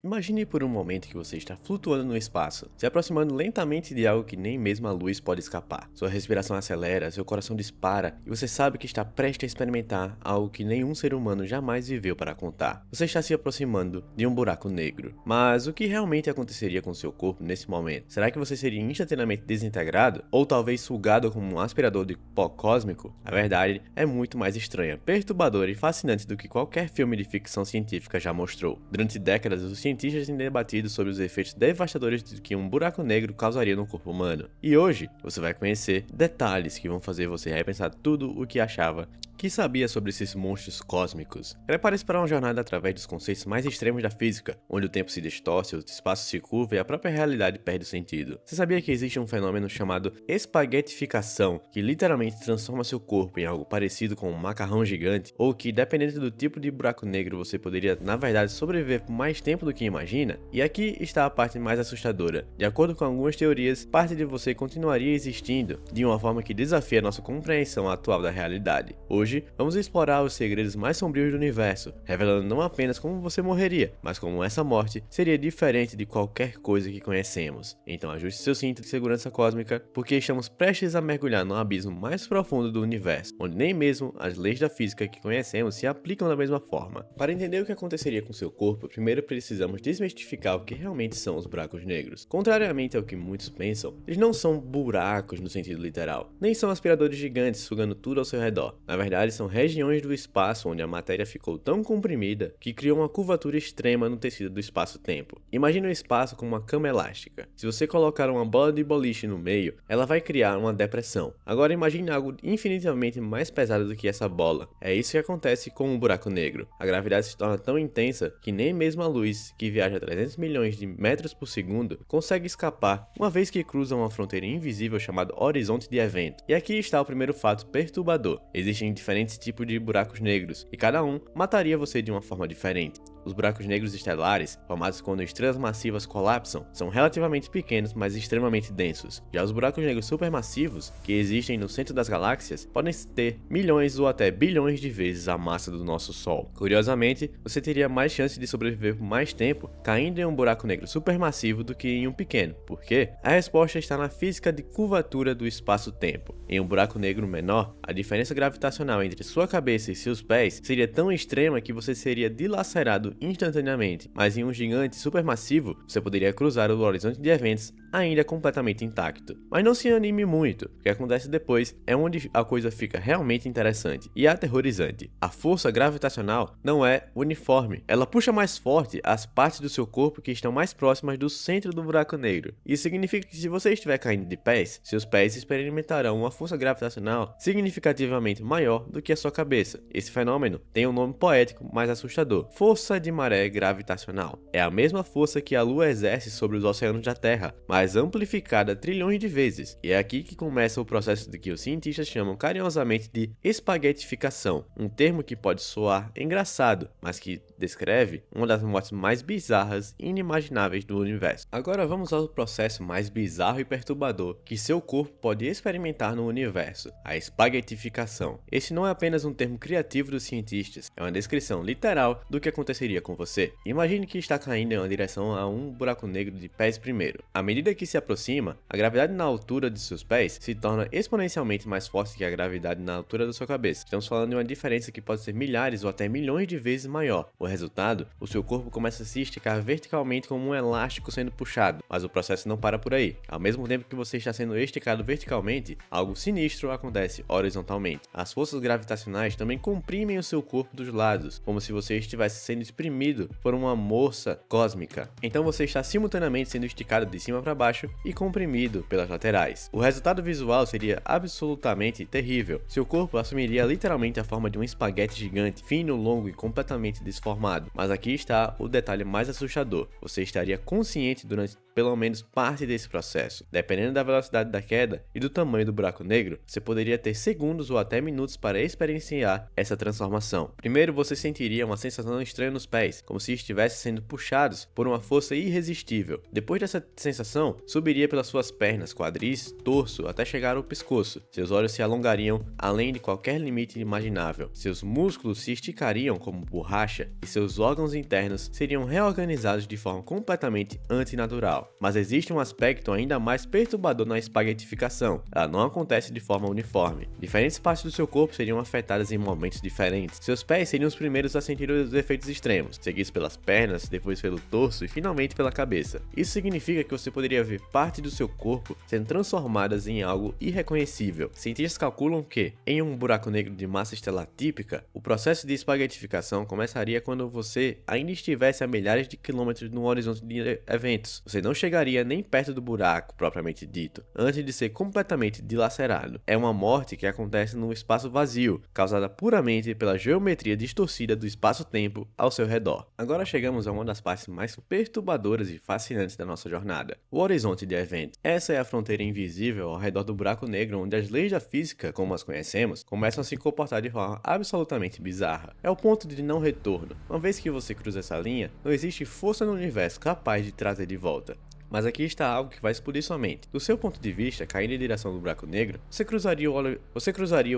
Imagine por um momento que você está flutuando no espaço, se aproximando lentamente de algo que nem mesmo a luz pode escapar. Sua respiração acelera, seu coração dispara e você sabe que está prestes a experimentar algo que nenhum ser humano jamais viveu para contar. Você está se aproximando de um buraco negro. Mas o que realmente aconteceria com seu corpo nesse momento? Será que você seria instantaneamente desintegrado? Ou talvez sugado como um aspirador de pó cósmico? A verdade é muito mais estranha, perturbadora e fascinante do que qualquer filme de ficção científica já mostrou. Durante décadas, os cientistas têm debatido sobre os efeitos devastadores que um buraco negro causaria no corpo humano. E hoje, você vai conhecer detalhes que vão fazer você repensar tudo o que achava que sabia sobre esses monstros cósmicos. Prepare-se para uma jornada através dos conceitos mais extremos da física, onde o tempo se distorce, o espaço se curva e a própria realidade perde o sentido. Você sabia que existe um fenômeno chamado espaguetificação, que literalmente transforma seu corpo em algo parecido com um macarrão gigante, ou que, dependendo do tipo de buraco negro, você poderia, na verdade, sobreviver por mais tempo do que imagina? E aqui está a parte mais assustadora. De acordo com algumas teorias, parte de você continuaria existindo de uma forma que desafia nossa compreensão atual da realidade. Hoje, vamos explorar os segredos mais sombrios do universo, revelando não apenas como você morreria, mas como essa morte seria diferente de qualquer coisa que conhecemos. Então ajuste seu cinto de segurança cósmica, porque estamos prestes a mergulhar no abismo mais profundo do universo, onde nem mesmo as leis da física que conhecemos se aplicam da mesma forma. Para entender o que aconteceria com seu corpo, primeiro precisamos desmistificar o que realmente são os buracos negros. Contrariamente ao que muitos pensam, eles não são buracos no sentido literal, nem são aspiradores gigantes sugando tudo ao seu redor. Na verdade, são regiões do espaço onde a matéria ficou tão comprimida que criou uma curvatura extrema no tecido do espaço-tempo. Imagine o espaço como uma cama elástica. Se você colocar uma bola de boliche no meio, ela vai criar uma depressão. Agora imagine algo infinitamente mais pesado do que essa bola. É isso que acontece com um buraco negro. A gravidade se torna tão intensa que nem mesmo a luz, que viaja a 300 milhões de metros por segundo, consegue escapar, uma vez que cruza uma fronteira invisível chamada horizonte de evento. E aqui está o primeiro fato perturbador. Existem diferentes tipos de buracos negros, e cada um mataria você de uma forma diferente. Os buracos negros estelares, formados quando estrelas massivas colapsam, são relativamente pequenos, mas extremamente densos. Já os buracos negros supermassivos, que existem no centro das galáxias, podem ter milhões ou até bilhões de vezes a massa do nosso Sol. Curiosamente, você teria mais chance de sobreviver por mais tempo caindo em um buraco negro supermassivo do que em um pequeno. Por quê? A resposta está na física de curvatura do espaço-tempo. Em um buraco negro menor, a diferença gravitacional entre sua cabeça e seus pés seria tão extrema que você seria dilacerado instantaneamente, mas em um gigante supermassivo, você poderia cruzar o horizonte de eventos ainda completamente intacto. Mas não se anime muito, o que acontece depois é onde a coisa fica realmente interessante e aterrorizante. A força gravitacional não é uniforme, ela puxa mais forte as partes do seu corpo que estão mais próximas do centro do buraco negro. Isso significa que se você estiver caindo de pés, seus pés experimentarão uma força gravitacional significativamente maior do que a sua cabeça. Esse fenômeno tem um nome poético mais assustador: força de maré gravitacional. É a mesma força que a Lua exerce sobre os oceanos da Terra, mas amplificada trilhões de vezes. E é aqui que começa o processo de que os cientistas chamam carinhosamente de espaguetificação, um termo que pode soar engraçado, mas que descreve uma das mortes mais bizarras e inimagináveis do universo. Agora vamos ao processo mais bizarro e perturbador que seu corpo pode experimentar no universo: a espaguetificação. Esse não é apenas um termo criativo dos cientistas, é uma descrição literal do que aconteceria com você. Imagine que está caindo em uma direção a um buraco negro de pés primeiro. À medida que se aproxima, a gravidade na altura de seus pés se torna exponencialmente mais forte que a gravidade na altura da sua cabeça. Estamos falando de uma diferença que pode ser milhares ou até milhões de vezes maior. O resultado, o seu corpo começa a se esticar verticalmente como um elástico sendo puxado, mas o processo não para por aí. Ao mesmo tempo que você está sendo esticado verticalmente, algo sinistro acontece horizontalmente. As forças gravitacionais também comprimem o seu corpo dos lados, como se você estivesse sendo exprimido por uma morsa cósmica. Então você está simultaneamente sendo esticado de cima para baixo e comprimido pelas laterais. O resultado visual seria absolutamente terrível. Seu corpo assumiria literalmente a forma de um espaguete gigante, fino, longo e completamente desformado. Mas aqui está o detalhe mais assustador: você estaria consciente durante pelo menos parte desse processo. Dependendo da velocidade da queda e do tamanho do buraco negro, você poderia ter segundos ou até minutos para experienciar essa transformação. Primeiro, você sentiria uma sensação estranha nos pés, como se estivesse sendo puxados por uma força irresistível. Depois dessa sensação, subiria pelas suas pernas, quadris, torso, até chegar ao pescoço. Seus olhos se alongariam além de qualquer limite imaginável. Seus músculos se esticariam como borracha e seus órgãos internos seriam reorganizados de forma completamente antinatural. Mas existe um aspecto ainda mais perturbador na espaguetificação. Ela não acontece de forma uniforme. Diferentes partes do seu corpo seriam afetadas em momentos diferentes. Seus pés seriam os primeiros a sentir os efeitos extremos, seguidos pelas pernas, depois pelo torso e finalmente pela cabeça. Isso significa que você poderia ver parte do seu corpo sendo transformadas em algo irreconhecível. Cientistas calculam que, em um buraco negro de massa estelar típica, o processo de espaguetificação começaria quando você ainda estivesse a milhares de quilômetros no horizonte de eventos. Você não chegaria nem perto do buraco, propriamente dito, antes de ser completamente dilacerado. É uma morte que acontece no espaço vazio, causada puramente pela geometria distorcida do espaço-tempo ao seu redor. Agora chegamos a uma das partes mais perturbadoras e fascinantes da nossa jornada, o horizonte de eventos. Essa é a fronteira invisível ao redor do buraco negro onde as leis da física, como as conhecemos, começam a se comportar de forma absolutamente bizarra. É o ponto de não retorno. Uma vez que você cruza essa linha, não existe força no universo capaz de trazer de volta. Mas aqui está algo que vai explodir sua mente. Do seu ponto de vista, caindo em direção do buraco negro, você cruzaria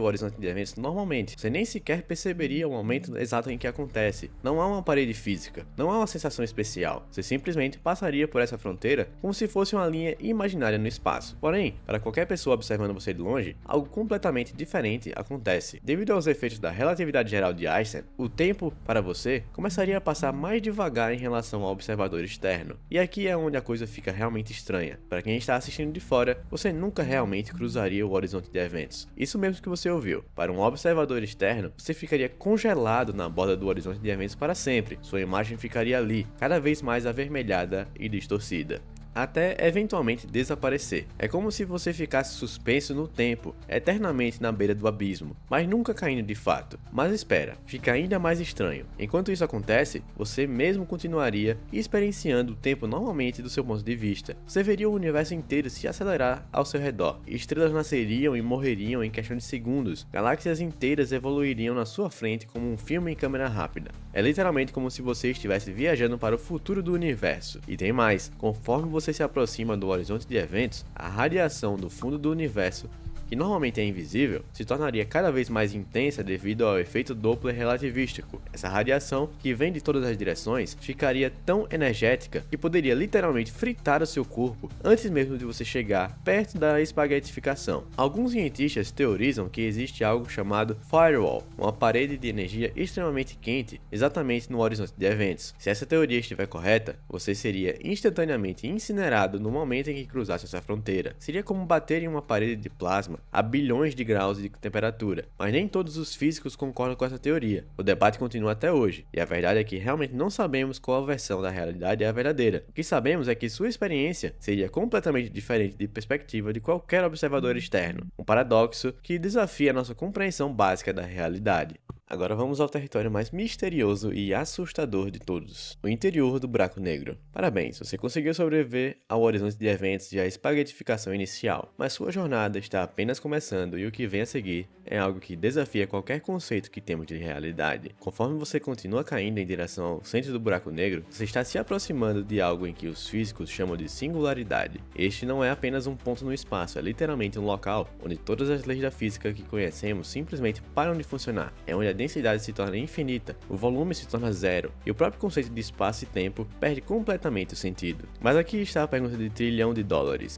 o horizonte de eventos normalmente. Você nem sequer perceberia o momento exato em que acontece. Não há uma parede física, não há uma sensação especial. Você simplesmente passaria por essa fronteira como se fosse uma linha imaginária no espaço. Porém, para qualquer pessoa observando você de longe, algo completamente diferente acontece. Devido aos efeitos da relatividade geral de Einstein, o tempo para você começaria a passar mais devagar em relação ao observador externo. E aqui é onde a coisa fica realmente estranha. Para quem está assistindo de fora, você nunca realmente cruzaria o horizonte de eventos. Isso mesmo que você ouviu. Para um observador externo, você ficaria congelado na borda do horizonte de eventos para sempre. Sua imagem ficaria ali, cada vez mais avermelhada e distorcida, até eventualmente desaparecer. É como se você ficasse suspenso no tempo, eternamente na beira do abismo, mas nunca caindo de fato. Mas espera, fica ainda mais estranho. Enquanto isso acontece, você mesmo continuaria experienciando o tempo normalmente do seu ponto de vista. Você veria o universo inteiro se acelerar ao seu redor. Estrelas nasceriam e morreriam em questão de segundos. Galáxias inteiras evoluiriam na sua frente como um filme em câmera rápida. É literalmente como se você estivesse viajando para o futuro do universo. E tem mais, conforme você se aproxima do horizonte de eventos, a radiação do fundo do universo, que normalmente é invisível, se tornaria cada vez mais intensa devido ao efeito Doppler relativístico. Essa radiação, que vem de todas as direções, ficaria tão energética que poderia literalmente fritar o seu corpo antes mesmo de você chegar perto da espaguetificação. Alguns cientistas teorizam que existe algo chamado firewall, uma parede de energia extremamente quente, exatamente no horizonte de eventos. Se essa teoria estiver correta, você seria instantaneamente incinerado no momento em que cruzasse essa fronteira. Seria como bater em uma parede de plasma a bilhões de graus de temperatura, mas nem todos os físicos concordam com essa teoria. O debate continua até hoje, e a verdade é que realmente não sabemos qual a versão da realidade é a verdadeira. O que sabemos é que sua experiência seria completamente diferente de perspectiva de qualquer observador externo, um paradoxo que desafia a nossa compreensão básica da realidade. Agora vamos ao território mais misterioso e assustador de todos, o interior do buraco negro. Parabéns, você conseguiu sobreviver ao horizonte de eventos e à espaguetificação inicial, mas sua jornada está apenas começando e o que vem a seguir é algo que desafia qualquer conceito que temos de realidade. Conforme você continua caindo em direção ao centro do buraco negro, você está se aproximando de algo em que os físicos chamam de singularidade. Este não é apenas um ponto no espaço, é literalmente um local onde todas as leis da física que conhecemos simplesmente param de funcionar. É onde a densidade se torna infinita, o volume se torna zero, e o próprio conceito de espaço e tempo perde completamente o sentido. Mas aqui está a pergunta de $1 trilhão.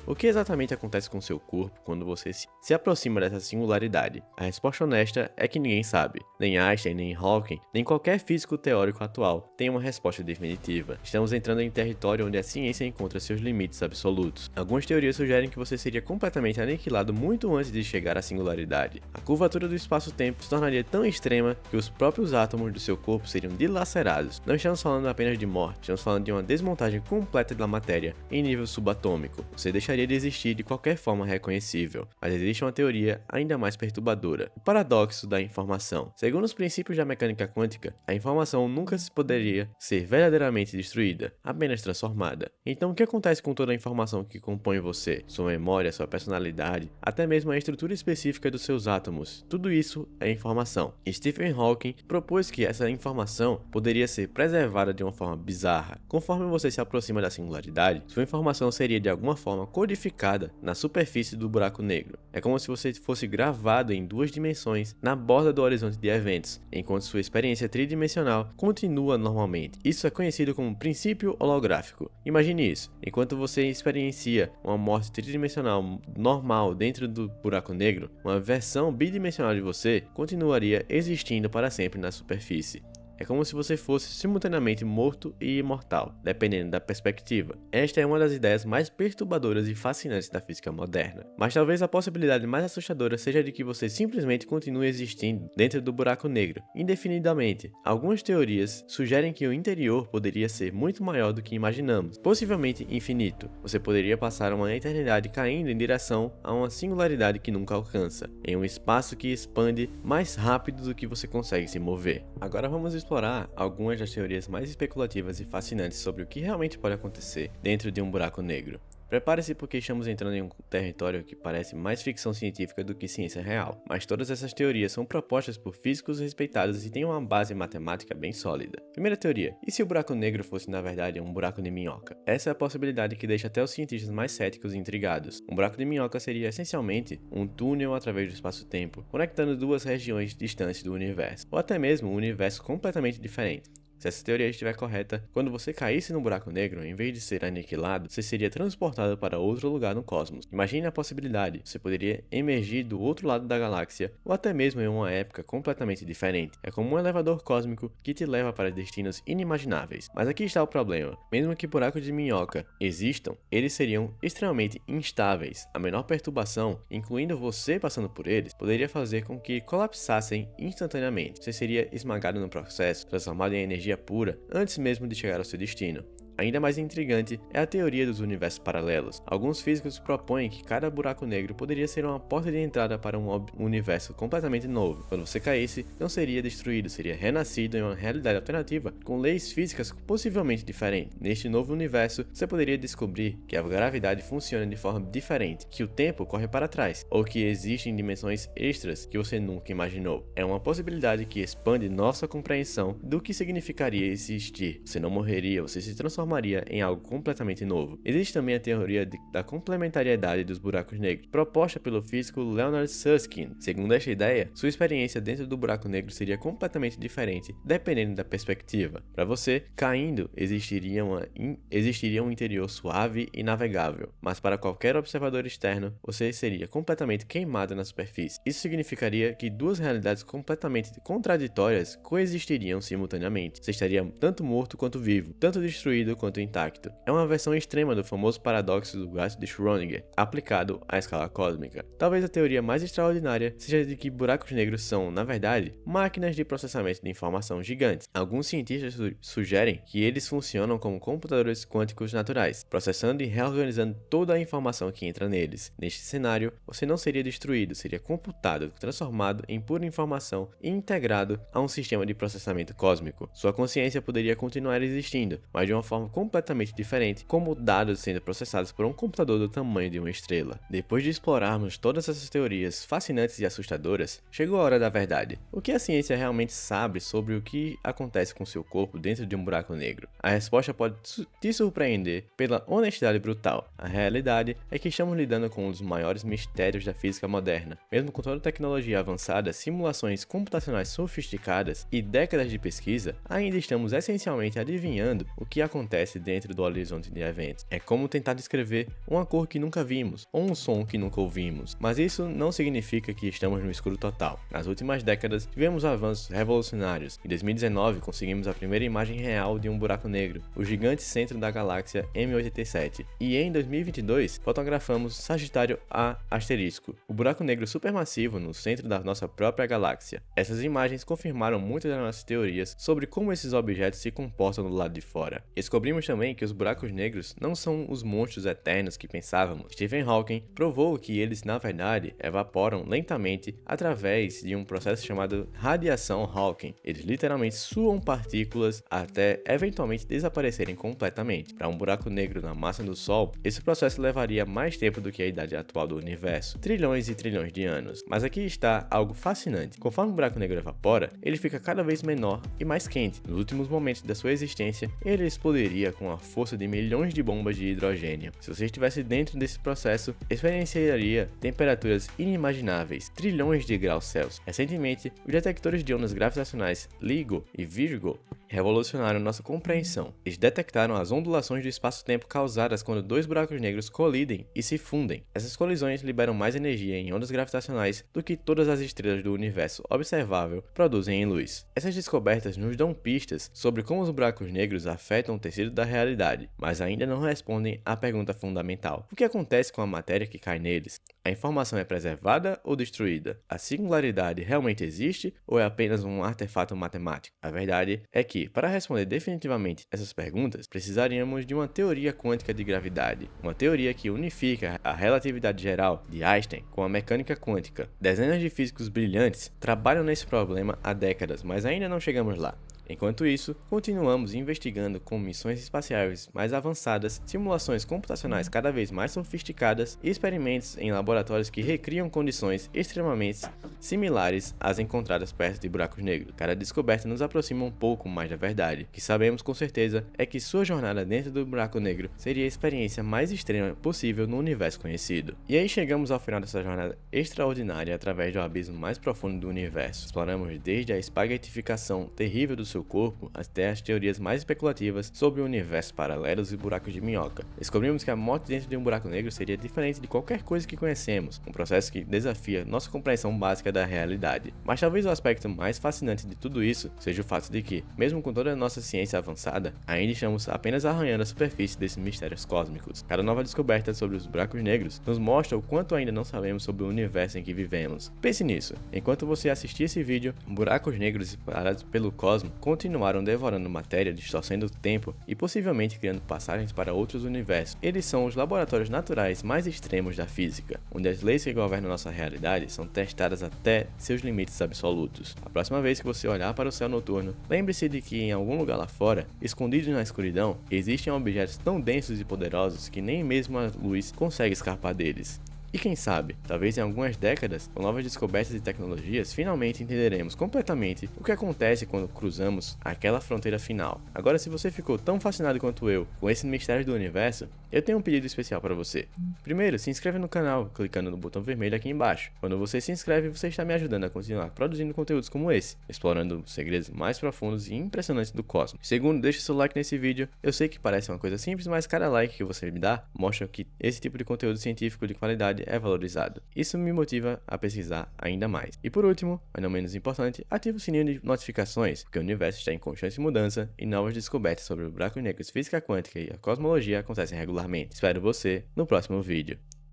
O que exatamente acontece com seu corpo quando você se aproxima dessa singularidade? A resposta honesta é que ninguém sabe. Nem Einstein, nem Hawking, nem qualquer físico teórico atual tem uma resposta definitiva. Estamos entrando em território onde a ciência encontra seus limites absolutos. Algumas teorias sugerem que você seria completamente aniquilado muito antes de chegar à singularidade. A curvatura do espaço-tempo se tornaria tão extrema afirma que os próprios átomos do seu corpo seriam dilacerados. Não estamos falando apenas de morte, estamos falando de uma desmontagem completa da matéria em nível subatômico. Você deixaria de existir de qualquer forma reconhecível. Mas existe uma teoria ainda mais perturbadora: o paradoxo da informação. Segundo os princípios da mecânica quântica, a informação nunca poderia ser verdadeiramente destruída, apenas transformada. Então, o que acontece com toda a informação que compõe você? Sua memória, sua personalidade, até mesmo a estrutura específica dos seus átomos. Tudo isso é informação. Stephen Hawking propôs que essa informação poderia ser preservada de uma forma bizarra. Conforme você se aproxima da singularidade, sua informação seria de alguma forma codificada na superfície do buraco negro. É como se você fosse gravado em duas dimensões na borda do horizonte de eventos, enquanto sua experiência tridimensional continua normalmente. Isso é conhecido como princípio holográfico. Imagine isso: enquanto você experiencia uma morte tridimensional normal dentro do buraco negro, uma versão bidimensional de você continuaria existindo para sempre na superfície. É como se você fosse simultaneamente morto e imortal, dependendo da perspectiva. Esta é uma das ideias mais perturbadoras e fascinantes da física moderna. Mas talvez a possibilidade mais assustadora seja de que você simplesmente continue existindo dentro do buraco negro, indefinidamente. Algumas teorias sugerem que o interior poderia ser muito maior do que imaginamos, possivelmente infinito. Você poderia passar uma eternidade caindo em direção a uma singularidade que nunca alcança, em um espaço que expande mais rápido do que você consegue se mover. Agora vamos explorar algumas das teorias mais especulativas e fascinantes sobre o que realmente pode acontecer dentro de um buraco negro. Prepare-se, porque estamos entrando em um território que parece mais ficção científica do que ciência real, mas todas essas teorias são propostas por físicos respeitados e têm uma base matemática bem sólida. Primeira teoria: e se o buraco negro fosse na verdade um buraco de minhoca? Essa é a possibilidade que deixa até os cientistas mais céticos intrigados. Um buraco de minhoca seria essencialmente um túnel através do espaço-tempo, conectando duas regiões distantes do universo, ou até mesmo um universo completamente diferente. Se essa teoria estiver correta, quando você caísse no buraco negro, em vez de ser aniquilado, você seria transportado para outro lugar no cosmos. Imagine a possibilidade: você poderia emergir do outro lado da galáxia, ou até mesmo em uma época completamente diferente. É como um elevador cósmico que te leva para destinos inimagináveis. Mas aqui está o problema: mesmo que buracos de minhoca existam, eles seriam extremamente instáveis. A menor perturbação, incluindo você passando por eles, poderia fazer com que colapsassem instantaneamente. Você seria esmagado no processo, transformado em energia pura antes mesmo de chegar ao seu destino. Ainda mais intrigante é a teoria dos universos paralelos. Alguns físicos propõem que cada buraco negro poderia ser uma porta de entrada para um universo completamente novo. Quando você caísse, não seria destruído, seria renascido em uma realidade alternativa, com leis físicas possivelmente diferentes. Neste novo universo, você poderia descobrir que a gravidade funciona de forma diferente, que o tempo corre para trás, ou que existem dimensões extras que você nunca imaginou. É uma possibilidade que expande nossa compreensão do que significaria existir. Você não morreria, você se transformaria em algo completamente novo. Existe também a teoria da complementariedade dos buracos negros, proposta pelo físico Leonard Susskind. Segundo esta ideia, sua experiência dentro do buraco negro seria completamente diferente, dependendo da perspectiva. Para você, caindo, existiria um interior suave e navegável, mas para qualquer observador externo, você seria completamente queimado na superfície. Isso significaria que duas realidades completamente contraditórias coexistiriam simultaneamente. Você estaria tanto morto quanto vivo, tanto destruído quanto intacto. É uma versão extrema do famoso paradoxo do gato de Schrödinger, aplicado à escala cósmica. Talvez a teoria mais extraordinária seja de que buracos negros são, na verdade, máquinas de processamento de informação gigantes. Alguns cientistas sugerem que eles funcionam como computadores quânticos naturais, processando e reorganizando toda a informação que entra neles. Neste cenário, você não seria destruído, seria computado, transformado em pura informação e integrado a um sistema de processamento cósmico. Sua consciência poderia continuar existindo, mas de uma forma completamente diferente, como dados sendo processados por um computador do tamanho de uma estrela. Depois de explorarmos todas essas teorias fascinantes e assustadoras, chegou a hora da verdade. O que a ciência realmente sabe sobre o que acontece com seu corpo dentro de um buraco negro? A resposta pode te surpreender pela honestidade brutal. A realidade é que estamos lidando com um dos maiores mistérios da física moderna. Mesmo com toda a tecnologia avançada, simulações computacionais sofisticadas e décadas de pesquisa, ainda estamos essencialmente adivinhando o que acontece acontece dentro do horizonte de eventos. É como tentar descrever uma cor que nunca vimos, ou um som que nunca ouvimos. Mas isso não significa que estamos no escuro total. Nas últimas décadas, tivemos avanços revolucionários. Em 2019, conseguimos a primeira imagem real de um buraco negro, o gigante centro da galáxia M87. E em 2022, fotografamos Sagitário A asterisco, o buraco negro supermassivo no centro da nossa própria galáxia. Essas imagens confirmaram muitas das nossas teorias sobre como esses objetos se comportam do lado de fora. Descobrimos também que os buracos negros não são os monstros eternos que pensávamos. Stephen Hawking provou que eles, na verdade, evaporam lentamente através de um processo chamado radiação Hawking. Eles literalmente suam partículas até eventualmente desaparecerem completamente. Para um buraco negro na massa do Sol, esse processo levaria mais tempo do que a idade atual do universo, trilhões e trilhões de anos. Mas aqui está algo fascinante. Conforme o buraco negro evapora, ele fica cada vez menor e mais quente. Nos últimos momentos da sua existência, ele explodiria com a força de milhões de bombas de hidrogênio. Se você estivesse dentro desse processo, experienciaria temperaturas inimagináveis, trilhões de graus Celsius. Recentemente, os detectores de ondas gravitacionais LIGO e Virgo revolucionaram nossa compreensão. Eles detectaram as ondulações do espaço-tempo causadas quando dois buracos negros colidem e se fundem. Essas colisões liberam mais energia em ondas gravitacionais do que todas as estrelas do universo observável produzem em luz. Essas descobertas nos dão pistas sobre como os buracos negros afetam o tecido da realidade, mas ainda não respondem à pergunta fundamental: o que acontece com a matéria que cai neles? A informação é preservada ou destruída? A singularidade realmente existe ou é apenas um artefato matemático? A verdade é que, para responder definitivamente essas perguntas, precisaríamos de uma teoria quântica de gravidade, uma teoria que unifica a relatividade geral de Einstein com a mecânica quântica. Dezenas de físicos brilhantes trabalham nesse problema há décadas, mas ainda não chegamos lá. Enquanto isso, continuamos investigando com missões espaciais mais avançadas, simulações computacionais cada vez mais sofisticadas e experimentos em laboratórios que recriam condições extremamente similares às encontradas perto de buracos negros. Cada descoberta nos aproxima um pouco mais da verdade. O que sabemos com certeza é que sua jornada dentro do buraco negro seria a experiência mais extrema possível no universo conhecido. E aí chegamos ao final dessa jornada extraordinária através do abismo mais profundo do universo. Exploramos desde a espaguetificação terrível do seu corpo até as teorias mais especulativas sobre universos paralelos e buracos de minhoca. Descobrimos que a morte dentro de um buraco negro seria diferente de qualquer coisa que conhecemos, um processo que desafia nossa compreensão básica da realidade. Mas talvez o aspecto mais fascinante de tudo isso seja o fato de que, mesmo com toda a nossa ciência avançada, ainda estamos apenas arranhando a superfície desses mistérios cósmicos. Cada nova descoberta sobre os buracos negros nos mostra o quanto ainda não sabemos sobre o universo em que vivemos. Pense nisso, enquanto você assistir esse vídeo, buracos negros espalhados pelo cosmos continuaram devorando matéria, distorcendo o tempo e possivelmente criando passagens para outros universos. Eles são os laboratórios naturais mais extremos da física, onde as leis que governam nossa realidade são testadas até seus limites absolutos. A próxima vez que você olhar para o céu noturno, lembre-se de que em algum lugar lá fora, escondidos na escuridão, existem objetos tão densos e poderosos que nem mesmo a luz consegue escapar deles. E quem sabe, talvez em algumas décadas, com novas descobertas e tecnologias, finalmente entenderemos completamente o que acontece quando cruzamos aquela fronteira final. Agora, se você ficou tão fascinado quanto eu com esses mistérios do universo, eu tenho um pedido especial para você. Primeiro, se inscreve no canal, clicando no botão vermelho aqui embaixo. Quando você se inscreve, você está me ajudando a continuar produzindo conteúdos como esse, explorando segredos mais profundos e impressionantes do cosmos. Segundo, deixa seu like nesse vídeo. Eu sei que parece uma coisa simples, mas cada like que você me dá mostra que esse tipo de conteúdo científico de qualidade é valorizado. Isso me motiva a pesquisar ainda mais. E por último, mas não menos importante, ative o sininho de notificações, porque o universo está em constante mudança e novas descobertas sobre buracos negros, física quântica e a cosmologia acontecem regularmente. Espero você no próximo vídeo.